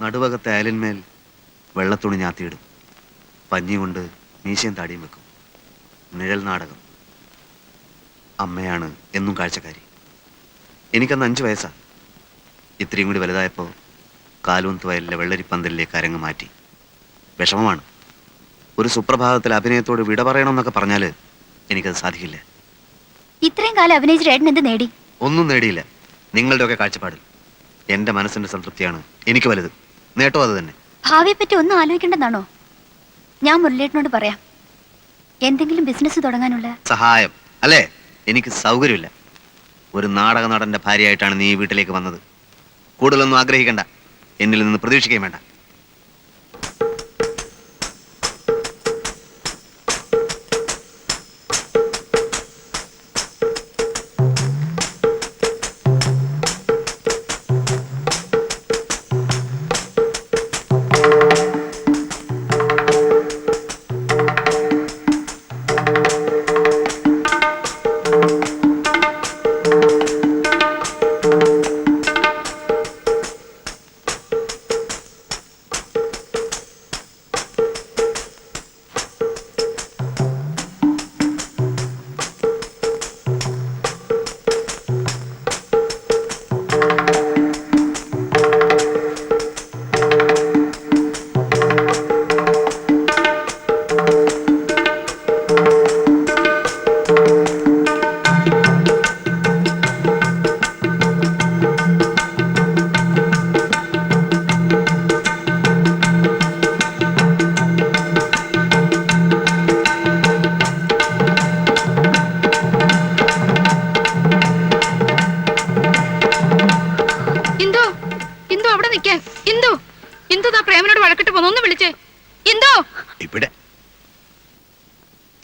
നടുവകത്തെ അയലിന്മേൽ വെള്ളത്തുണി ഞാത്തിയിടും. പഞ്ഞി കൊണ്ട് മീശയും താടിയും വെക്കും. നിഴൽ നാടകം. അമ്മയാണ് എന്നും കാഴ്ചക്കാരി. എനിക്കന്ന് 5 വയസ്സാ. ഇത്രയും കൂടി വലുതായപ്പോൾ കാലുവന്ത് വയലിലെ വെള്ളരിപ്പന്തലിലേക്ക് അരങ്ങ് മാറ്റി. വിഷമമാണ്. ഒരു സുപ്രഭാതത്തിൽ അഭിനയത്തോട് വിട പറയണമെന്നൊക്കെ പറഞ്ഞാൽ എനിക്കത് സാധിക്കില്ല. ഇത്രയും കാലം അഭിനയിച്ച ഏട്ടൻ എന്ത് നേടി? ഒന്നും നേടിയില്ല. നിങ്ങളുടെയൊക്കെ കാഴ്ചപ്പാടിൽ എൻ്റെ മനസ്സിൻ്റെ സംതൃപ്തിയാണ് എനിക്ക് വലുത്. നേട്ടം അത് തന്നെ. ഭാവിയെ പറ്റി ഒന്നും ആലോചിക്കേണ്ടെന്നാണോ? ഞാൻ മുരളിയേട്ടനോട് പറയാം, എന്തെങ്കിലും ബിസിനസ് തുടങ്ങാനുള്ള സഹായം. അല്ലേ? എനിക്ക് സൗകര്യമില്ല. ഒരു നാടക നടന്റെ ഭാര്യയായിട്ടാണ് നീ ഈ വീട്ടിലേക്ക് വന്നത്. കൂടുതലൊന്നും ആഗ്രഹിക്കണ്ട, എന്നിൽ നിന്ന് പ്രതീക്ഷിക്കുകയും വേണ്ട.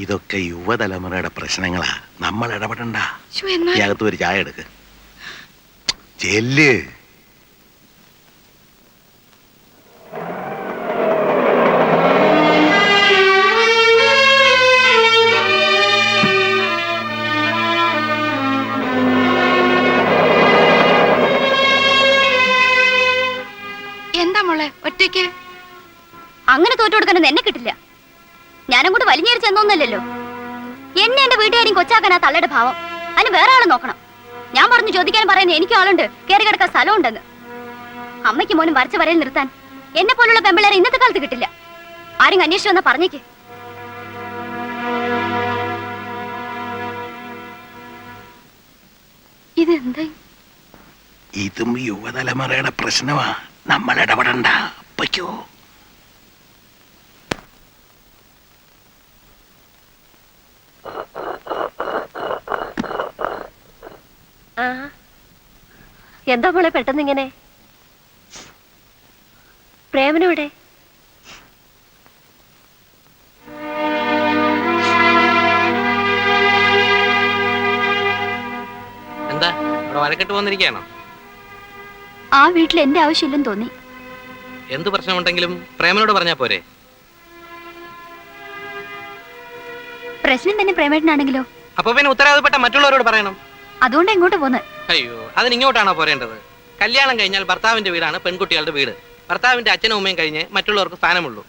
ഇതൊക്കെ യുവതലമുറയുടെ പ്രശ്നങ്ങളാ, നമ്മൾ ഇടപെടണ്ട. അകത്ത് ഒരു ചായ എടുക്ക്. ചെല്ല്. എന്താ മോളെ ഒറ്റയ്ക്ക്? അങ്ങനെ തോറ്റു കൊടുക്കാനൊന്നും എന്നെ കിട്ടില്ല. ഞാനങ്ങോട്ട് വലിഞ്ഞേറി ചെന്നൊന്നല്ലോ. എന്നെ എന്റെ വീട്ടുകാരും കൊച്ചാക്കാൻ ആ തള്ളയുടെ ഭാവം. അതിന് വേറെ ആളെ നോക്കണം. ഞാൻ പറഞ്ഞു ചോദിക്കാനും പറയുന്നത് എനിക്കും ആളുണ്ട്, കയറി കിടക്കാൻ സ്ഥലമുണ്ടെന്ന്. അമ്മയ്ക്ക് മോനും വരച്ച വരയിൽ നിർത്താൻ എന്നെ പോലുള്ള പെമ്പിള്ളേരെ ഇന്നത്തെ കാലത്ത് കിട്ടില്ല. ആരും അന്വേഷിച്ചു വന്നാ പറഞ്ഞേക്ക്. ഇതെന്താ? ഇതും യുവതലമുറയുടെ പ്രശ്നമാ, നമ്മൾ ഇടപെടണ്ട. പയ്ക്കോ. എന്താ മോളെ പെട്ടെന്ന് ഇങ്ങനെ? പ്രേമനോടെ? എന്താ ഇവിടെ വഴക്കിട്ട് വന്നിരിക്കുകയാണോ? ആ വീട്ടിൽ എന്റെ ആവശ്യമില്ലെന്ന് തോന്നി. എന്ത് പ്രശ്നമുണ്ടെങ്കിലും പ്രേമനോട് പറഞ്ഞാ പോരെ? പ്രശ്നം തന്നെ പ്രേമേട്ടനാണെങ്കിലോ? അപ്പൊ പിന്നെ ഉത്തരവാദപ്പെട്ട മറ്റുള്ളവരോട് പറയണം. അതുകൊണ്ട് എങ്ങോട്ട് പോന്ന്? അയ്യോ, അതിന് ഇങ്ങോട്ടാണോ പോരേണ്ടത്? കല്യാണം കഴിഞ്ഞാൽ ഭർത്താവിന്റെ വീടാണ് പെൺകുട്ടികളുടെ വീട്. ഭർത്താവിന്റെ അച്ഛനും അമ്മയും കഴിഞ്ഞ് മറ്റുള്ളവർക്ക് സ്ഥാനമുള്ളൂ.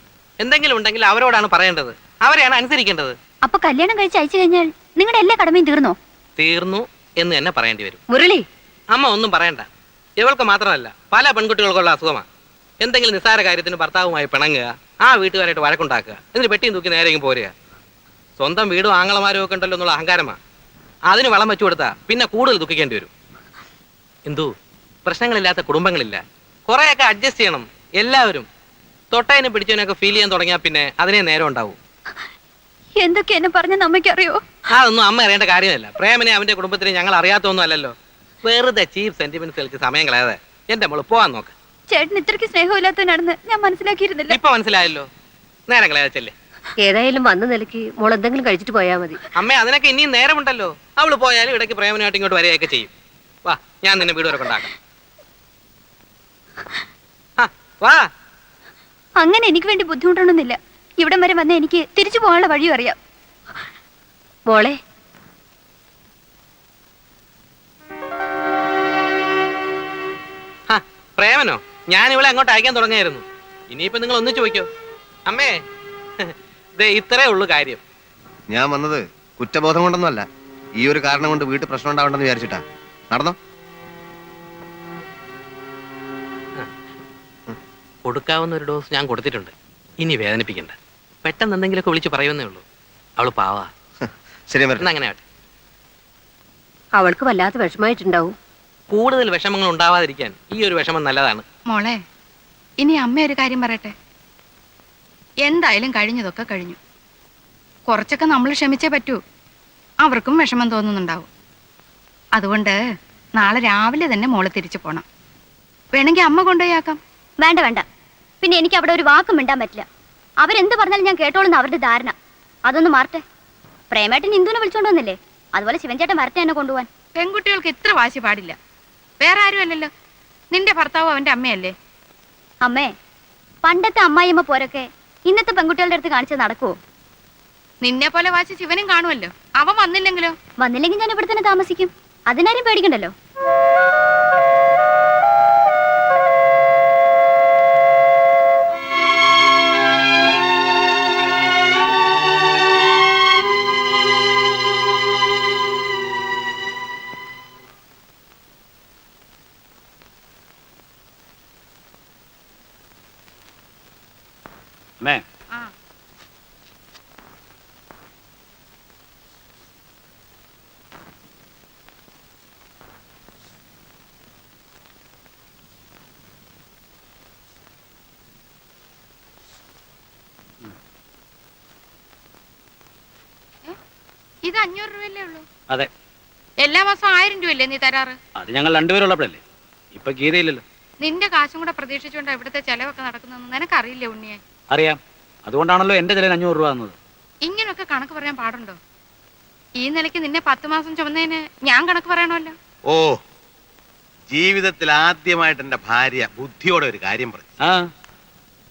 എന്തെങ്കിലും ഉണ്ടെങ്കിൽ അവരോടാണ് പറയേണ്ടത്, അവരെയാണ് അനുസരിക്കേണ്ടത്. അപ്പൊ കല്യാണം കഴിച്ച് അയച്ചു കഴിഞ്ഞാൽ നിങ്ങളുടെ എല്ലാ കടമയും തീർന്നോ? തീർന്നു എന്ന് തന്നെ പറയേണ്ടി വരും. മുരളി, അമ്മ ഒന്നും പറയണ്ട. ഇവൾക്ക് മാത്രമല്ല, പല പെൺകുട്ടികൾക്കുള്ള അസുഖമാണ്. എന്തെങ്കിലും നിസ്സാര കാര്യത്തിന് ഭർത്താവുമായി പിണങ്ങുക, ആ വീട്ടുകാരായിട്ട് വഴക്കുണ്ടാക്കുക, എന്നിട്ട് പെട്ടിയും തൂക്കി നേരെയും പോരുക. സ്വന്തം വീടും ആങ്ങളമാരും ഒക്കെ ഉണ്ടല്ലോ എന്നുള്ള അഹങ്കാരമാണ്. അതിന് വളം വെച്ചു കൊടുത്താൽ പിന്നെ കൂടുതൽ ദുഃഖിക്കേണ്ടി വരും. എന്തു പ്രശ്നങ്ങളില്ലാത്ത കുടുംബങ്ങളില്ല. കുറേയൊക്കെ അഡ്ജസ്റ്റ് ചെയ്യണം എല്ലാവരും. തൊട്ടതിനെ പിടിച്ചതിനൊക്കെ ഫീൽ ചെയ്യാൻ തുടങ്ങിയാൽ പിന്നെ അതിനെ നേരം ഉണ്ടാവും. എന്തൊക്കെ എന്നെ പറഞ്ഞ അമ്മയ്ക്കറിയോ? അതൊന്നും അമ്മ അറിയേണ്ട കാര്യമല്ല. പ്രേമനെ അവന്റെ കുടുംബത്തിനെ ഞങ്ങൾ അറിയാത്തൊന്നും അല്ലല്ലോ. വെറുതെ ചീപ്പ് സെന്റിമെന്റ്സുകൾക്ക് സമയം കളയാതെ എന്റെ മോള് പോവാൻ നോക്ക്. ചേട്ടൻ ഇത്രയ്ക്ക് സ്നേഹമില്ലാത്തവനാണെന്ന് ഞാൻ മനസ്സിലാക്കിയിരുന്നില്ല. ഇപ്പൊ മനസ്സിലായല്ലോ. നേരം കളയാച്ചല്ലേ. ഏതായാലും വന്ന നിലയ്ക്ക് മോൾ എന്തെങ്കിലും കഴിച്ചിട്ട് പോയാ മതി. അമ്മ അതിനൊക്കെ ഇനിയും നേരമുണ്ടല്ലോ. അവള് പോയാലും ഇടയ്ക്ക് പ്രേമനായിട്ട് ഇങ്ങോട്ട് വരികയൊക്കെ ചെയ്യും. വാ, ഞാൻ നിന്നെ വീട് വരെ കൊണ്ടാക്കാം. വാ. അങ്ങനെ എനിക്ക് വേണ്ടി ബുദ്ധിമുട്ടണമെന്നില്ല. ഇവിടം വരെ വന്ന എനിക്ക് തിരിച്ചു പോകാനുള്ള വഴിയും അറിയാം. മോളെ, പ്രേമനോ? ഞാൻ ഇവളെ അങ്ങോട്ട് അയക്കാൻ തുടങ്ങിയായിരുന്നു. ഇനിയിപ്പോ നിങ്ങൾ ഒന്നിച്ചു വയ്ക്കോ. അമ്മേ ദേ ഇത്രേ ഉള്ളൂ കാര്യം. ഞാൻ വന്നത് കുറ്റബോധം കൊണ്ടൊന്നുമല്ല, ഈ ഒരു കാരണം കൊണ്ട് വീട്ടിൽ പ്രശ്നം ഉണ്ടാവണ്ടെന്ന് വിചാരിച്ചിട്ടാ. നടന്നോ. കൊടുക്കാവുന്ന ഒരു ഡോസ് ഞാൻ കൊടുത്തിട്ടുണ്ട്. ഇനി വേദനിപ്പിക്കണ്ട. പെട്ടെന്ന് എന്തെങ്കിലുമൊക്കെ വിളിച്ച് പറയുന്നേ ഉള്ളൂ. അവള് പാവാ. ശരി, എന്നാ അങ്ങനെ ആവട്ടെ. അവൾക്ക് വല്ലാത്ത വിഷമായിട്ടുണ്ടാവും. കൂടുതൽ വിഷമങ്ങൾ ഉണ്ടാവാതിരിക്കാൻ ഈ ഒരു വിഷമം നല്ലതാണ്. മോളെ, ഇനി അമ്മ ഒരു കാര്യം പറയട്ടെ. എന്തായാലും കഴിഞ്ഞതൊക്കെ കഴിഞ്ഞു. കുറച്ചൊക്കെ നമ്മൾ ക്ഷമിച്ചേ പറ്റൂ. അവർക്കും വിഷമം തോന്നുന്നുണ്ടാവും. അതുകൊണ്ട് നാളെ രാവിലെ തന്നെ മോള് തിരിച്ചു പോണം. വേണമെങ്കിൽ അമ്മ കൊണ്ടുപോയാക്കാം. വേണ്ട വേണ്ട, പിന്നെ എനിക്ക് അവിടെ ഒരു വാക്കും മിണ്ടാൻ പറ്റില്ല. അവരെന്ത് പറഞ്ഞാലും ഞാൻ കേട്ടോളുന്ന അവരുടെ ധാരണ. അതൊന്ന് മാറട്ടെ. പ്രേമേട്ടൻ ഇന്ദുവിനെ വിളിച്ചോണ്ട് വന്നില്ലേ, അതുപോലെ ശിവൻചേട്ടൻ വരട്ടെ എന്നെ കൊണ്ടുപോവാൻ. പെൺകുട്ടികൾക്ക് ഇത്ര വാശി പാടില്ല. വേറെ ആരും അല്ലല്ലോ, നിന്റെ ഭർത്താവും അവന്റെ അമ്മയല്ലേ. അമ്മേ, പണ്ടത്തെ അമ്മായിയമ്മ പോരൊക്കെ ഇന്നത്തെ പെൺകുട്ടികളുടെ അടുത്ത് കാണിച്ചത് നടക്കുവോ? നിന്നെ പോലെ വാശി ശിവനും കാണുമല്ലോ. അവൻ വന്നില്ലെങ്കിലോ? വന്നില്ലെങ്കിൽ ഞാൻ ഇവിടെ തന്നെ താമസിക്കും. അതിനാരും പേടിക്കണ്ടല്ലോ. ആ, ഇത് 500 രൂപയല്ലേ ഉള്ളൂ? അതെ, എല്ലാ മാസം 1000 രൂപയല്ലേ നീ തരാറ്? അത് ഞങ്ങൾ രണ്ടുപേരുള്ളപ്പോഴല്ലേ. ഇപ്പൊ ഗീതയില്ലല്ലോ. നിന്റെ കാശും കൂടെ പ്രതീക്ഷിച്ചുകൊണ്ട് ഇവിടുത്തെ ചെലവൊക്കെ നടക്കുന്നതെന്ന് നിനക്കറിയില്ലേ ഉണ്ണിയെ? അറിയാം, അതുകൊണ്ടാണല്ലോ എന്റെ ചിലവിൽ 500 രൂപ തന്നത്. ഇങ്ങനൊക്കെ കണക്ക് പറയാൻ പാടുണ്ടോ? ഈ നിലയ്ക്ക് നിന്നെ 10 മാസം ചുമന്നതിന് ഞാൻ കണക്ക് പറയണമല്ലോ. ഓ, ജീവിതത്തിൽ ആദ്യമായിട്ട് എന്റെ ഭാര്യ ബുദ്ധിയോടെ ഒരു കാര്യം പറഞ്ഞു. ആ,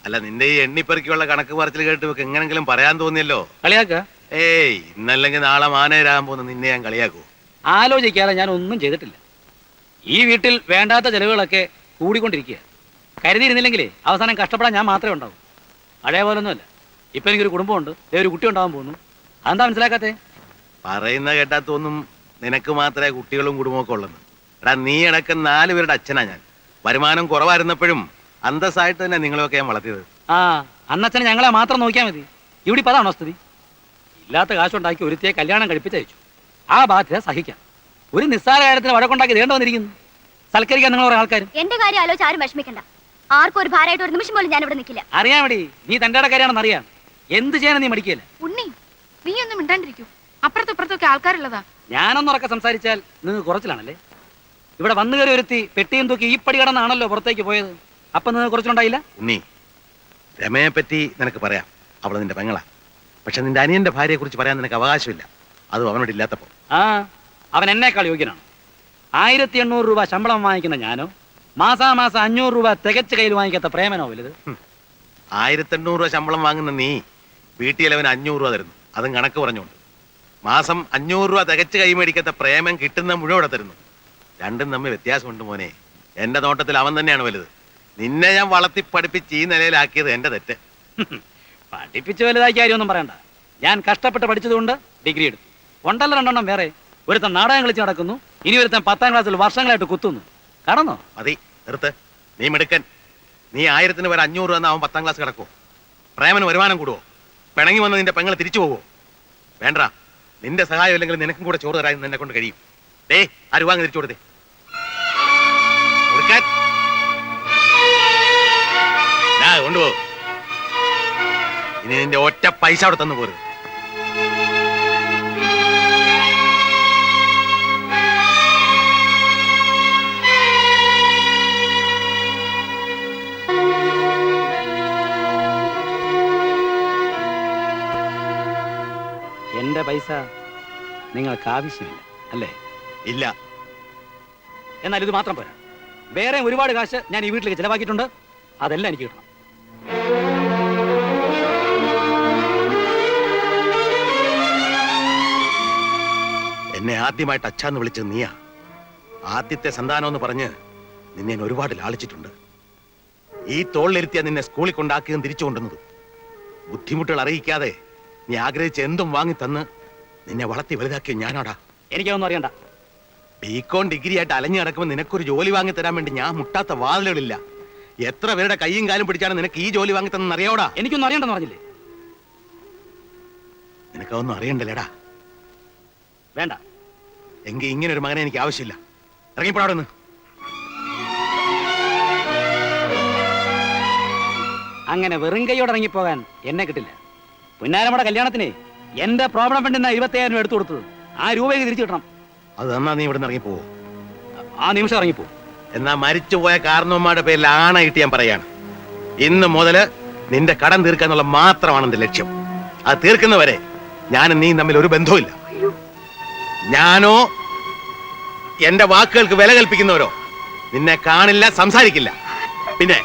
അല്ല, നിന്റെ ഈ എണ്ണിപ്പെറുക്കിയുള്ള കണക്ക് പറച്ചിൽ കേട്ട് ഇവക്ക് എങ്ങനെങ്കിലും പറയാൻ തോന്നിയല്ലോ. കളിയാക്ക ഏയ്, ഇന്നല്ലെങ്കിൽ നാളെ മാനേരാകാൻ പോകുന്ന നിന്നെ ഞാൻ കളിയാക്കൂ. ആലോചിക്കാതെ ഞാൻ ഒന്നും ചെയ്തിട്ടില്ല. ഈ വീട്ടിൽ വേണ്ടാത്ത ചെലവുകളൊക്കെ കൂടിക്കൊണ്ടിരിക്കുക. കരുതിയിരുന്നില്ലെങ്കിലേ അവസാനം കഷ്ടപ്പെടാൻ ഞാൻ മാത്രമേ ഉണ്ടാവൂ. പഴയ പോലൊന്നുമല്ല. ഇപ്പൊ എനിക്കൊരു കുടുംബമുണ്ട്, ഒരു കുട്ടി ഉണ്ടാവാൻ പോകുന്നു. അതെന്താ മനസ്സിലാക്കാത്തേ? പറയുന്ന കേട്ടാത്തൊന്നും നിനക്ക് മാത്രമേ കുട്ടികളും കുടുംബമൊക്കെ ഉള്ളെന്ന്. എടാ, നീ അടക്കം 4 പേരുടെ അച്ഛനാ ഞാൻ. വരുമാനം കുറവായിരുന്നപ്പോഴും അന്തസ്സായിട്ട് തന്നെ നിങ്ങളെയൊക്കെ ഞാൻ വളർത്തിയത്. ആ, അന്നച്ഛനെ ഞങ്ങളെ മാത്രം നോക്കിയാൽ മതി. ഇവിടെ ഇപ്പം അതാണോ സ്ഥിതി? ഇല്ലാത്ത കാശുണ്ടാക്കി ഒരുത്തിയെ കല്യാണം കഴിപ്പിച്ചയച്ചു. ആ ബാധ്യത സഹിക്കാം. ഒരു നിസ്സാര കാര്യത്തിന് വഴക്കുണ്ടാക്കി ദേണ്ട വന്നിരിക്കുന്നു. സൽക്കരിക്കാൻ നിങ്ങൾ കുറെ ആൾക്കാർ. എന്റെ കാര്യം ആലോചിച്ച് ആരും വിഷമിക്കണ്ട. ആർക്കും ഒരു ഭാരമായിട്ട് ഒരു നിമിഷം പോലും ഞാൻ ഇവിടെ നിൽക്കില്ല. അറിയാൻ വേണ്ടി നീ തന്റെ കാര്യമാണെന്ന് അറിയാം. എന്ത് ചെയ്യാനും നീ മടിക്കില്ല. ഉണ്ണി, നീ ഒന്നും മിണ്ടാണ്ടിരിക്കൂ. അപ്പുറത്തും ഇപ്പുറത്തൊക്കെ ആൾക്കാരുള്ളതാ. ഞാനൊന്നുറക്കെ സംസാരിച്ചാൽ നിങ്ങൾ കുറച്ചിലാണല്ലേ. ഇവിടെ വന്നു കയറി ഒരുത്തി പെട്ടിയും തൂക്കി ഈ പടി കടന്നാണല്ലോ പുറത്തേക്ക് പോയത്. അപ്പൊ നിങ്ങൾ കുറച്ചിലുണ്ടായില്ല. ഉണ്ണി, രമയെ പറ്റി നിനക്ക് പറയാം. അവള് നിന്റെ പെങ്ങളാ. പക്ഷെ നിന്റെ അനിയന്റെ ഭാര്യയെ കുറിച്ച് പറയാൻ നിനക്ക് അവകാശമില്ല. അതും അവനോട് ഇല്ലാത്തപ്പോ. ആ, അവൻ എന്നേക്കാൾ യോഗ്യനാണ്. 1800 രൂപ ശമ്പളം വാങ്ങിക്കുന്ന ഞാനോ മാസാമാസം 500 രൂപ തികച്ച് കയ്യിൽ വാങ്ങിക്കാത്ത പ്രേമനോ വലുത്? 1800 രൂപ ശമ്പളം വാങ്ങുന്ന നീ വീട്ടിലവന് 500 രൂപ തരുന്നു. അതും കണക്ക് പറഞ്ഞുകൊണ്ട്. മാസം 500 രൂപ തികച്ച് കൈ മേടിക്കാത്ത പ്രേമം കിട്ടുന്ന മുഴുവൻ തരുന്നു. രണ്ടും തമ്മിൽ വ്യത്യാസമുണ്ട് മോനെ. എന്റെ നോട്ടത്തിൽ അവൻ തന്നെയാണ് വലുത്. നിന്നെ ഞാൻ വളർത്തി പഠിപ്പിച്ച് ഈ നിലയിലാക്കിയത് എന്റെ തെറ്റ്. പഠിപ്പിച്ച് വലുതാക്കിയ കാര്യമൊന്നും പറയണ്ട. ഞാൻ കഷ്ടപ്പെട്ട് പഠിച്ചതുകൊണ്ട് ഡിഗ്രി എടുത്തു. ഉണ്ടല്ലോ 2 എണ്ണം വേറെ. ഒരുത്തൻ നാടകം കളിച്ച് നടക്കുന്നു, ഇനി ഒരുത്തൻ 10ാം ക്ലാസ്സിൽ വർഷങ്ങളായിട്ട് കുത്തുന്നു. കടന്നോ? മതി, നിർത്ത്. നീ മിടുക്കൻ. നീ 1000-ന് വരെ 500 രൂപ അവൻ 10ാം ക്ലാസ് കിടക്കുവോ? പ്രേമന് വരുമാനം കൂടുവോ? പിണങ്ങി വന്ന് നിന്റെ പെങ്ങൾ തിരിച്ചു പോവോ? വേണ്ട, നിന്റെ സഹായം ഇല്ലെങ്കിൽ നിനക്കും കൂടെ ചോറ് തരാൻ നിന്നെ കൊണ്ട് കഴിയും. ഡേ, ആ രൂപ തിരിച്ചു കൊടുത്തേ. കൊണ്ടുപോ. ഇനി നിന്റെ ഒറ്റ പൈസ അവിടെ തന്നു പോരുത്. എന്റെ പൈസ നിങ്ങൾക്ക് ആവശ്യമില്ല അല്ലേ? ഇല്ല. എന്നാൽ ഇത് മാത്രം പോരാ. വേറെ ഒരുപാട് കാശ് ഞാൻ ഈ വീട്ടിലേക്ക് ചെലവാക്കിയിട്ടുണ്ട്. അതെല്ലാം എനിക്ക് കിട്ടണം. എന്നെ ആദ്യമായിട്ട് അച്ഛാന്ന് വിളിച്ചത് നീയാ. ആദ്യത്തെ സന്താനം എന്ന് പറഞ്ഞ് നിന്നെ ഞാൻ ഒരുപാട് ലാളിച്ചിട്ടുണ്ട്. ഈ തോളിലിരുത്തിയാ നിന്നെ സ്കൂളിൽ കൊണ്ടാക്കുകയും തിരിച്ചു കൊണ്ടുവന്നത്. ബുദ്ധിമുട്ടുകൾ അറിയിക്കാതെ നീ ആഗ്രഹിച്ച എന്തും വാങ്ങി തന്ന് നിന്നെ വളർത്തി വലുതാക്കിയ ഞാനാടാ. എനിക്കൊന്നും അറിയണ്ട. ബികോം ഡിഗ്രി ആയിട്ട് അലഞ്ഞു നടക്കുമ്പോൾ നിനക്കൊരു ജോലി വാങ്ങി തരാൻ വേണ്ടി ഞാൻ മുട്ടാത്ത വാതിലുകളില്ല. എത്ര പേരുടെ കൈയും കാലും പിടിച്ചാണ് നിനക്ക് ഈ ജോലി വാങ്ങി തന്നെന്ന് അറിയാവോടാ? എനിക്കൊന്നും അറിയണ്ടെന്ന് പറഞ്ഞില്ലേ? നിനക്കതൊന്നും അറിയണ്ടല്ലേടാ. വേണ്ട. എങ്കിൽ ഇങ്ങനെ ഒരു മകനെ എനിക്ക് ആവശ്യമില്ല. ഇറങ്ങിപ്പോടാ നിന്ന്. അങ്ങനെ വെറും കൈയോടെ ഇറങ്ങിപ്പോകാൻ എന്നെ കിട്ടില്ല. പുന്നാരമ്മയുടെ കല്യാണത്തിന് എന്റെ പ്രോബ്ലം ഫണ്ടിൽ 25,000 രൂപ എടുത്തു കൊടുത്തത്. ആ രൂപയ്ക്ക് തിരിച്ചു കിട്ടണം. അത് തന്നാ നീ ഇവിടെ നിന്ന് ഇറങ്ങിപ്പോവോ? ആ നിമിഷം ഇറങ്ങിപ്പോവും. എന്നാ മരിച്ചുപോയ കാരണവന്മാരുടെ പേരിൽ ആണായിട്ട് ഞാൻ പറയാണ്, ഇന്ന് മുതല് നിന്റെ കടം തീർക്കാന്നുള്ള മാത്രമാണ് എന്റെ ലക്ഷ്യം. അത് തീർക്കുന്നവരെ ഞാനും നീ തമ്മിൽ ഒരു ബന്ധവുമില്ല. ഞാനോ എന്റെ വാക്കുകൾക്ക് വില കൽപ്പിക്കുന്നവരോ നിന്നെ കാണില്ല, സംസാരിക്കില്ല. പിന്നെ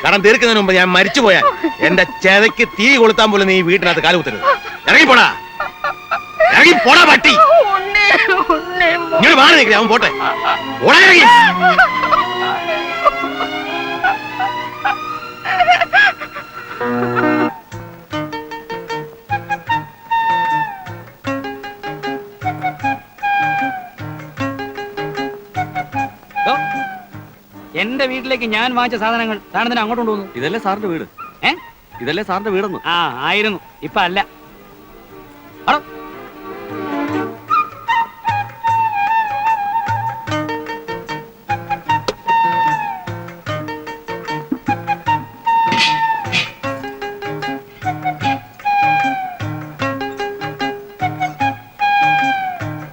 കടം തീർക്കുന്നതിന് മുമ്പ് ഞാൻ മരിച്ചുപോയാൽ എന്റെ ചെതയ്ക്ക് തീ കൊളുത്താൻ പോലും നീ വീട്ടിനകത്ത് കാലുകുത്തരുത്. ഇറങ്ങിപ്പോടാ, ഇറങ്ങിപ്പോടാ പട്ടി. ഇങ്ങനെ മാറി നിൽക്കില്ല, അവൻ പോട്ടെ. ഓടാ ഇറങ്ങി. ദോ, എന്റെ വീട്ടിലേക്ക് ഞാൻ വാങ്ങിച്ച സാധനങ്ങൾ താനെന്തിനാ അങ്ങോട്ട് കൊണ്ടുപോകുന്നു? ഇതല്ലേ സാറിന്റെ വീട്? ഇതല്ലേ സാറിന്റെ വീടെന്ന്? ആ ആയിരുന്നു, ഇപ്പൊ അല്ല. അടോ.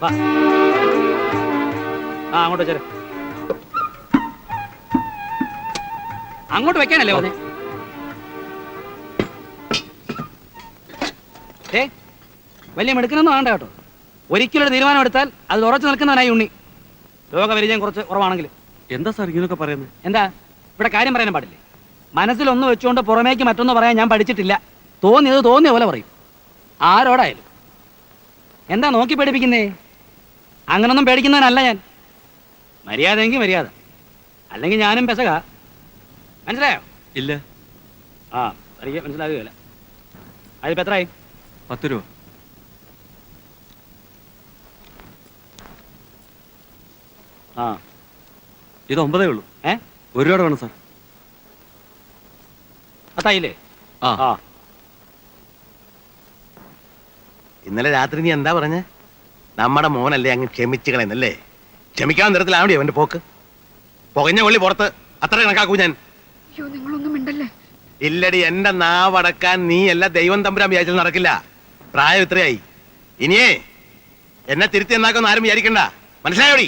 വാ. ആ അങ്ങോട്ട് വെച്ചേരെ. അങ്ങോട്ട് വെക്കാനല്ലേ പറഞ്ഞേ? വലിയ മെടുക്കനൊന്നും വേണ്ട കേട്ടോ. ഒരിക്കലും ഒരു തീരുമാനം എടുത്താൽ അത് ഉറച്ചു നിൽക്കുന്നവനായി ഉണ്ണി. ലോകപരിചയം കുറച്ച് കുറവാണെങ്കിൽ. എന്താ സാർ ഇങ്ങനെയൊക്കെ പറയുന്നത്? എന്താ ഇവിടെ കാര്യം പറയാനും പാടില്ലേ? മനസ്സിലൊന്ന് വെച്ചുകൊണ്ട് പുറമേക്ക് മറ്റൊന്ന് പറയാൻ ഞാൻ പഠിച്ചിട്ടില്ല. തോന്നിയത് തോന്നിയ പോലെ പറയും, ആരോടായാലും. എന്താ നോക്കി പേടിപ്പിക്കുന്നേ? അങ്ങനൊന്നും പേടിക്കുന്നവനല്ല ഞാൻ. മര്യാദയെങ്കിൽ മര്യാദ, അല്ലെങ്കിൽ ഞാനും പെസക. മനസ്സിലായോ? ഇല്ല. ആ എനിക്ക് മനസ്സിലാകുകയല്ല. അതിപ്പോ എത്രയായി? 10 രൂപ. ആ ഇത് 9 ഉള്ളൂ. 1 രൂപ വേണം സാർ. അത്തായില്ലേ? ആ. ആ ഇന്നലെ രാത്രി നീ എന്താ പറഞ്ഞേ? നമ്മുടെ മോനല്ലേ അങ്ങ് ക്ഷമിച്ചു കളയുന്നല്ലേ? ക്ഷമിക്കാൻ തരത്തിലാവണ്ടേ അവന്റെ പോക്ക്? പുകഞ്ഞ കൊള്ളി പുറത്ത്, അത്ര കണക്കാക്കൂ ഞാൻ. അയ്യോ, നിങ്ങളൊന്നും മിണ്ടല്ലേ. ഇല്ലടി, എന്റെ നാവടക്കാൻ നീ അല്ല ദൈവം തമ്പുരാൻ വിചാരിച്ചാൽ നടക്കില്ല. പ്രായം ഇത്രയായി. ഇനിയേ എന്നെ തിരുത്തി എന്നാക്കൊന്നും ആരും വിചാരിക്കണ്ട. മനസ്സിലായോടി?